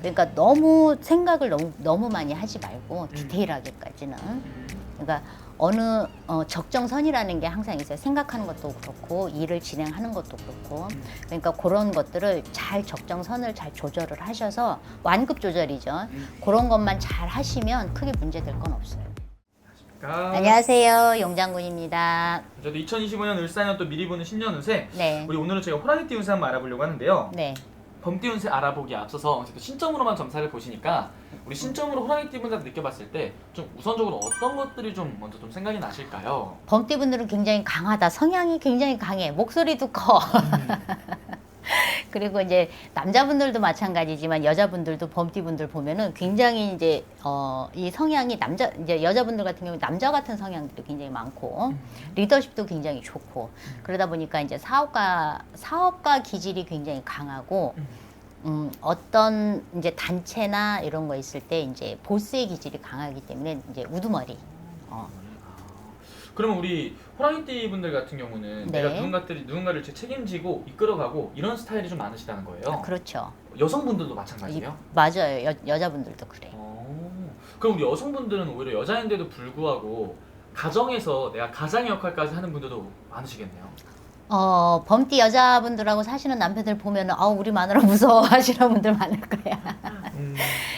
그러니까 너무 생각을 너무 많이 하지 말고 디테일하게까지는. 그러니까 어느 적정선이라는 게 항상 있어요. 생각하는 것도 그렇고 일을 진행하는 것도 그렇고. 그러니까 그런 것들을 잘 적정선을 잘 조절을 하셔서 완급 조절이죠. 그런 것만 잘 하시면 크게 문제될 건 없어요. 안녕하세요, 용장군입니다. 저도 2025년 을사년 또 미리 보는 신년 운세. 네. 우리 오늘은 저희가 호랑이띠 운세 한번 알아보려고 하는데요. 네. 범띠 운세 알아보기에 앞서서 어쨌든 신점으로만 점사를 보시니까 우리 신점으로 호랑이띠 분들 느껴봤을 때 좀 우선적으로 어떤 것들이 좀 먼저 좀 생각이 나실까요? 범띠분들은 굉장히 강하다. 성향이 굉장히 강해. 목소리도 커. 그리고 이제 남자분들도 마찬가지지만 여자분들도 범띠분들 보면은 굉장히 이제 이 성향이 이제 여자분들 같은 경우는 남자 같은 성향들이 굉장히 많고 리더십도 굉장히 좋고 그러다 보니까 이제 사업가 기질이 굉장히 강하고 어떤 이제 단체나 이런 거 있을 때 이제 보스의 기질이 강하기 때문에 이제 우두머리. 그러면 우리 호랑이띠 분들 같은 경우는 네. 내가 누군가를 책임지고 이끌어가고 이런 스타일이 좀 많으시다는 거예요. 그렇죠. 여성분들도 마찬가지예요? 맞아요. 여자분들도 그래. 그럼 우리 여성분들은 오히려 여자인데도 불구하고 가정에서 내가 가장의 역할까지 하는 분들도 많으시겠네요. 범띠 여자분들하고 사시는 남편들 보면은 우리 마누라 무서워 하시는 분들 많을 거야.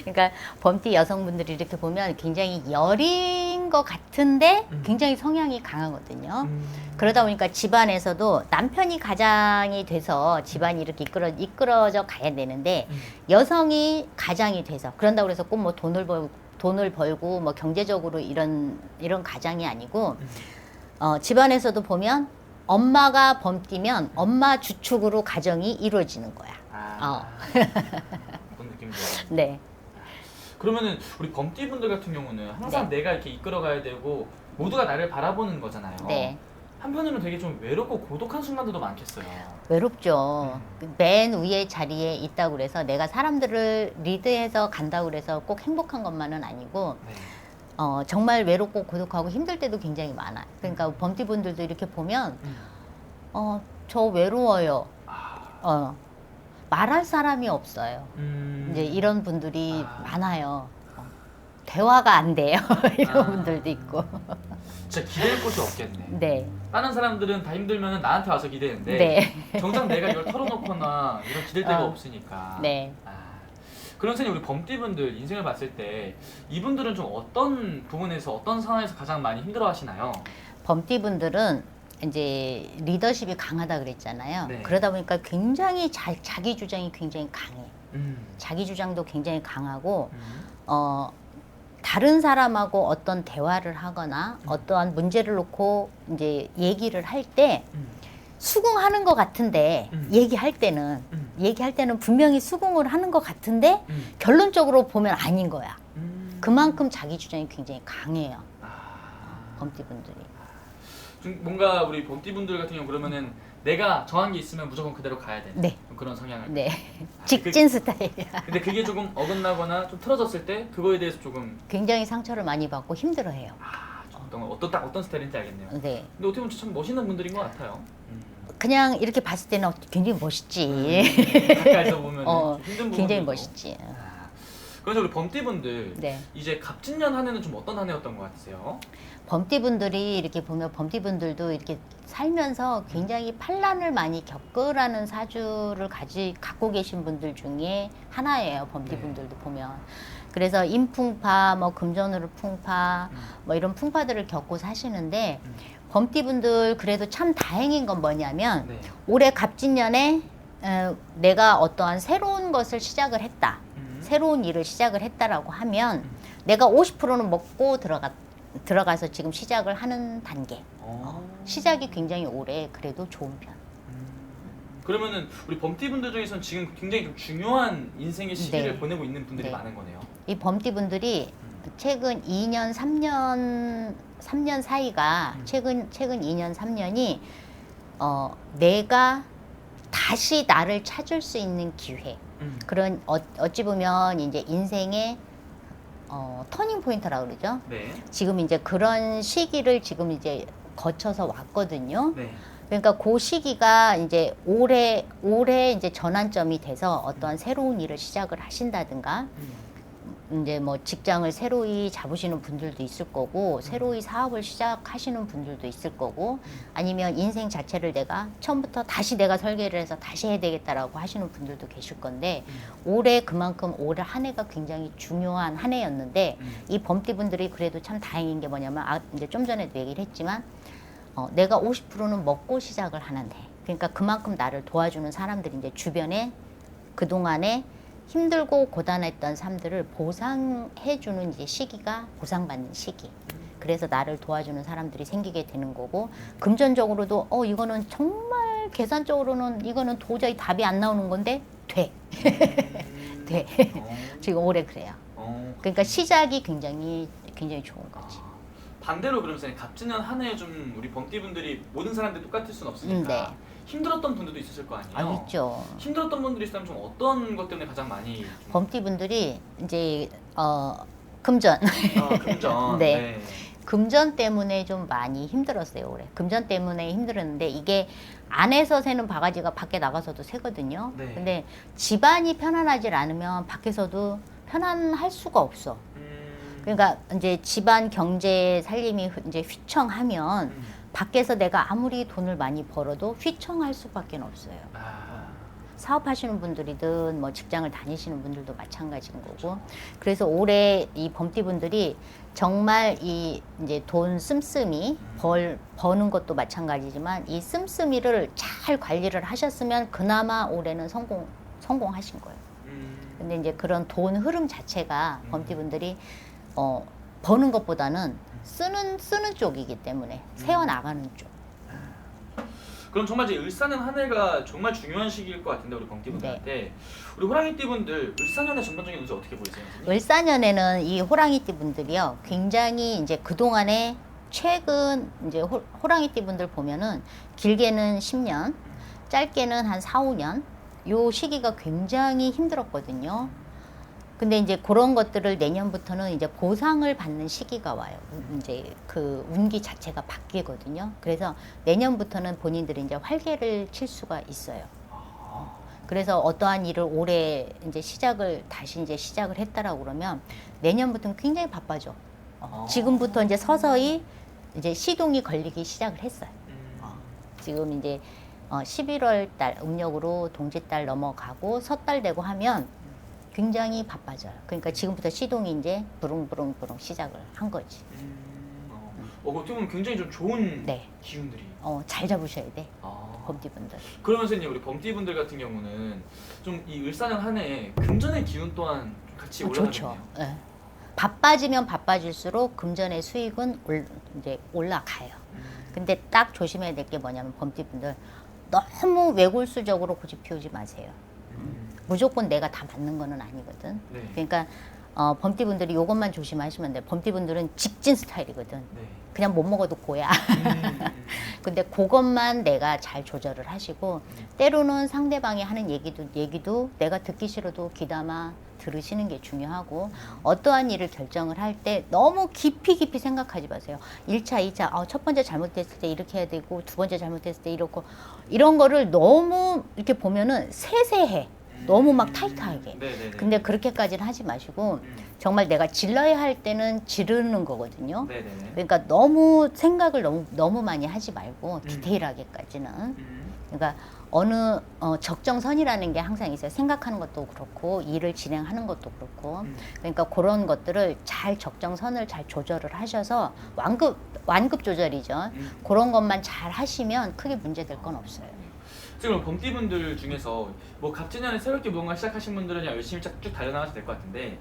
그러니까 범띠 여성분들이 이렇게 보면 굉장히 여린 것 같은데 굉장히 성향이 강하거든요. 그러다 보니까 집안에서도 남편이 가장이 돼서 집안이 이렇게 이끌어져 가야 되는데 여성이 가장이 돼서 그런다고 그래서 꼭 뭐 돈을 벌고 뭐 경제적으로 이런 가장이 아니고 집안에서도 보면 엄마가 범띠면 엄마 주축으로 가정이 이루어지는 거야. 그런 느낌이죠. 네. 그러면은 우리 범띠 분들 같은 경우는 항상 내가 이렇게 이끌어가야 되고 모두가 나를 바라보는 거잖아요. 네. 한편으로는 되게 좀 외롭고 고독한 순간들도 많겠어요. 외롭죠. 맨 위에 자리에 있다고 그래서 내가 사람들을 리드해서 간다고 그래서 꼭 행복한 것만은 아니고 네. 정말 외롭고 고독하고 힘들 때도 굉장히 많아요. 그러니까 범띠 분들도 이렇게 보면 저 외로워요. 말할 사람이 없어요. 이제 이런 분들이 많아요. 대화가 안 돼요. 이런 분들도 있고. 진짜 기댈 곳이 없겠네. 네. 다른 사람들은 다 힘들면 나한테 와서 기대는데 네. 정작 내가 이걸 털어놓거나 이런 기댈 데가 없으니까. 네. 그런 선생님 우리 범띠분들 인생을 봤을 때 이분들은 좀 어떤 부분에서 어떤 상황에서 가장 많이 힘들어하시나요? 범띠분들은 이제 리더십이 강하다 그랬잖아요. 네. 그러다 보니까 굉장히 자기 주장이 굉장히 강해. 자기 주장도 굉장히 강하고 다른 사람하고 어떤 대화를 하거나 어떠한 문제를 놓고 이제 얘기를 할 때 수긍하는 것 같은데 얘기할 때는 분명히 수긍을 하는 것 같은데 결론적으로 보면 아닌 거야. 그만큼 자기 주장이 굉장히 강해요. 범띠분들이. 좀 뭔가 우리 범띠분들 같은 경우 그러면은 내가 정한 게 있으면 무조건 그대로 가야 되는 네. 그런 성향을. 네. 직진 스타일이야. 근데 그게 조금 어긋나거나 좀 틀어졌을 때 그거에 대해서 조금 굉장히 상처를 많이 받고 힘들어해요. 어떤 스타일인지 알겠네요. 네. 근데 어떻게 보면 참 멋있는 분들인 것 같아요. 그냥 이렇게 봤을 때는 굉장히 멋있지. 가까이서 보면 힘든 굉장히 부분들도. 멋있지. 그래서 우리 범띠분들 네. 이제 갑진년 한 해는 좀 어떤 한 해였던 것 같으세요? 범띠분들이 이렇게 보면 범띠분들도 이렇게 살면서 굉장히 반란을 많이 겪으라는 사주를 갖고 계신 분들 중에 하나예요. 범띠분들도 보면. 그래서 인풍파, 뭐 금전으로 풍파, 뭐 이런 풍파들을 겪고 사시는데 범띠분들 그래도 참 다행인 건 뭐냐면 올해 갑진년에 내가 어떠한 새로운 것을 시작을 했다. 새로운 일을 시작을 했다라고 하면 내가 50%는 먹고 들어가서 지금 시작을 하는 단계. 시작이 굉장히 올해 그래도 좋은 편. 그러면은 우리 범띠분들 중에서는 지금 굉장히 좀 중요한 인생의 시기를 네. 보내고 있는 분들이 네. 많은 거네요. 이 범띠분들이 최근 2년, 3년 사이가 최근 2년, 3년이 내가 다시 나를 찾을 수 있는 기회. 그런 어찌 보면 이제 인생의 터닝 포인트라고 그러죠. 네. 지금 이제 그런 시기를 지금 이제 거쳐서 왔거든요. 네. 그러니까 그 시기가 이제 올해 이제 전환점이 돼서 어떤 새로운 일을 시작을 하신다든가 이제 뭐 직장을 새로이 잡으시는 분들도 있을 거고 새로이 사업을 시작하시는 분들도 있을 거고 아니면 인생 자체를 내가 처음부터 다시 내가 설계를 해서 다시 해야 되겠다라고 하시는 분들도 계실 건데 올해 그만큼 올해 한 해가 굉장히 중요한 한 해였는데 이 범띠분들이 그래도 참 다행인 게 뭐냐면 이제 좀 전에도 얘기를 했지만 내가 50%는 먹고 시작을 하는데 그러니까 그만큼 나를 도와주는 사람들이 이제 주변에 그동안에 힘들고 고단했던 삶들을 보상해주는 이제 시기가 보상받는 시기. 그래서 나를 도와주는 사람들이 생기게 되는 거고 금전적으로도 이거는 정말 계산적으로는 이거는 도저히 답이 안 나오는 건데 돼. 돼. 지금 올해 그래요. 그러니까 시작이 굉장히 좋은 거지. 반대로 그러면서 갑진년 한 해 좀 우리 범띠분들이 모든 사람들이 똑같을 수는 없으니까 네. 힘들었던 분들도 있으실 거 아니에요? 있죠. 힘들었던 분들이 있다면 좀 어떤 것 때문에 가장 많이 범띠분들이 이제 금전. 금전. 네. 네. 금전 때문에 좀 많이 힘들었어요, 올해. 금전 때문에 힘들었는데 이게 안에서 새는 바가지가 밖에 나가서도 새거든요. 네. 근데 집안이 편안하지 않으면 밖에서도 편안할 수가 없어. 그러니까 이제 집안 경제 살림이 이제 휘청하면 밖에서 내가 아무리 돈을 많이 벌어도 휘청할 수밖에 없어요. 사업하시는 분들이든 뭐 직장을 다니시는 분들도 마찬가지인 거고. 그래서 올해 이 범띠분들이 정말 이 이제 돈 씀씀이 버는 것도 마찬가지지만 이 씀씀이를 잘 관리를 하셨으면 그나마 올해는 성공하신 거예요. 근데 이제 그런 돈 흐름 자체가 범띠분들이 버는 것보다는 쓰는 쪽이기 때문에 세워나가는 쪽. 그럼 정말 이제 을사년 한 해가 정말 중요한 시기일 것 같은데 우리 범띠분들한테 우리 호랑이띠분들 을사년의 전반적인 운세 어떻게 보이세요? 선생님? 을사년에는 이 호랑이띠 분들이요 굉장히 이제 그동안에 최근 이제 호랑이띠 분들 보면은 길게는 10년, 짧게는 한 4, 5년 요 시기가 굉장히 힘들었거든요. 근데 이제 그런 것들을 내년부터는 이제 보상을 받는 시기가 와요. 이제 그 운기 자체가 바뀌거든요. 그래서 내년부터는 본인들이 이제 활개를 칠 수가 있어요. 그래서 어떠한 일을 올해 이제 다시 이제 시작을 했다라고 그러면 내년부터는 굉장히 바빠져. 지금부터 이제 서서히 이제 시동이 걸리기 시작을 했어요. 지금 이제 11월 달 음력으로 동짓달 넘어가고 섣달 되고 하면 굉장히 바빠져요. 그러니까 지금부터 시동이 이제 부릉부릉 시작을 한 거지. 어떻게 보면 굉장히 좀 좋은 네. 기운들이. 잘 잡으셔야 돼. 범띠분들. 그러면서 이제 우리 범띠분들 같은 경우는 좀 이 을사년 한 해에 금전의 기운 또한 같이 올라가네요. 좋죠. 네. 바빠지면 바빠질수록 금전의 수익은 이제 올라가요. 근데 딱 조심해야 될 게 뭐냐면 범띠분들 너무 외골수적으로 고집 피우지 마세요. 무조건 내가 다 맞는 거는 아니거든. 네. 그러니까 범띠분들이 이것만 조심하시면 돼요. 범띠분들은 직진 스타일이거든. 네. 그냥 못 먹어도 고야. 근데 그것만 내가 잘 조절을 하시고 때로는 상대방이 하는 얘기도 내가 듣기 싫어도 귀담아 들으시는 게 중요하고 어떠한 일을 결정을 할 때 너무 깊이 생각하지 마세요. 1차, 2차, 첫 번째 잘못됐을 때 이렇게 해야 되고 두 번째 잘못됐을 때 이렇고 이런 거를 너무 이렇게 보면은 세세해. 너무 막 타이트하게. 네네네. 근데 그렇게까지는 하지 마시고 정말 내가 질러야 할 때는 지르는 거거든요. 네네네. 그러니까 너무 생각을 너무 많이 하지 말고 디테일하게까지는. 그러니까 어느 적정선이라는 게 항상 있어요. 생각하는 것도 그렇고 일을 진행하는 것도 그렇고. 그러니까 그런 것들을 적정선을 잘 조절을 하셔서 완급 조절이죠. 그런 것만 잘 하시면 크게 문제될 건 없어요. 지금 범띠분들 중에서 뭐 갑진년에 새롭게 무언가 시작하신 분들은 그냥 열심히 쭉 달려나가셔도 될 것 같은데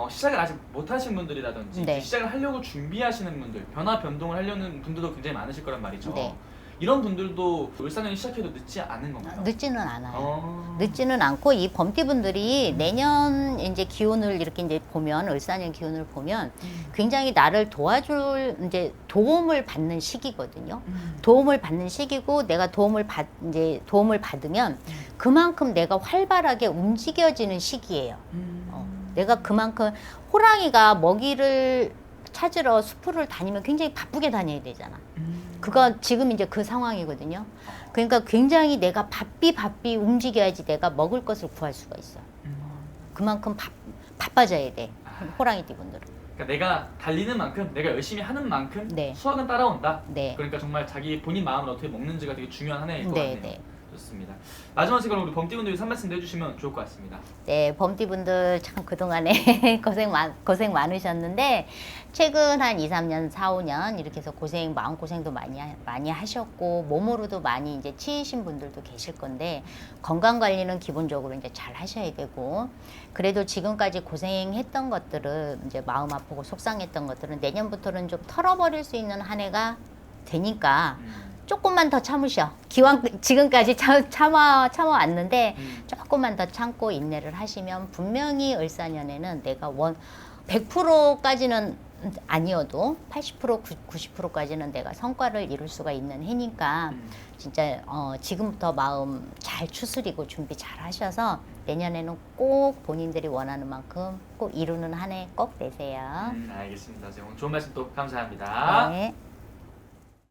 시작을 아직 못하신 분들이라든지 네. 시작을 하려고 준비하시는 분들, 변화 변동을 하려는 분들도 굉장히 많으실 거란 말이죠. 네. 이런 분들도 을사년이 시작해도 늦지 않은 건가요? 늦지는 않아요. 늦지는 않고 이 범띠분들이 내년 이제 기운을 이렇게 이제 보면 을사년 기운을 보면 굉장히 나를 도와줄 이제 도움을 받는 시기거든요. 도움을 받는 시기고 내가 도움을 받으면 그만큼 내가 활발하게 움직여지는 시기예요. 내가 그만큼 호랑이가 먹이를 찾으러 숲을 다니면 굉장히 바쁘게 다녀야 되잖아. 그거 지금 이제 그 상황이거든요. 그러니까 굉장히 내가 바삐 움직여야지 내가 먹을 것을 구할 수가 있어. 그만큼 바빠져야 돼. 호랑이띠 분들은. 그러니까 내가 달리는 만큼, 내가 열심히 하는 만큼 네. 수확은 따라온다. 네. 그러니까 정말 자기 본인 마음을 어떻게 먹는지가 되게 중요한 하나일 것 네, 같네요. 네. 좋습니다. 마지막 시간 우리 범띠분들이 한 말씀 해주시면 좋을 것 같습니다. 네, 범띠분들 참 그동안에 고생 많으셨는데 최근 한 2, 3년, 4, 5년 이렇게 해서 마음고생도 많이 하셨고 몸으로도 많이 이제 치이신 분들도 계실 건데 건강 관리는 기본적으로 이제 잘 하셔야 되고 그래도 지금까지 고생했던 것들은 이제 마음 아프고 속상했던 것들은 내년부터는 좀 털어버릴 수 있는 한 해가 되니까 조금만 더 참으셔. 기왕 지금까지 참아왔는데 조금만 더 참고 인내를 하시면 분명히 을사년에는 내가 100%까지는 아니어도 80%, 90%까지는 내가 성과를 이룰 수가 있는 해니까 진짜 지금부터 마음 잘 추스리고 준비 잘 하셔서 내년에는 꼭 본인들이 원하는 만큼 꼭 이루는 한 해 꼭 되세요. 알겠습니다. 오늘 좋은 말씀 또 감사합니다. 네.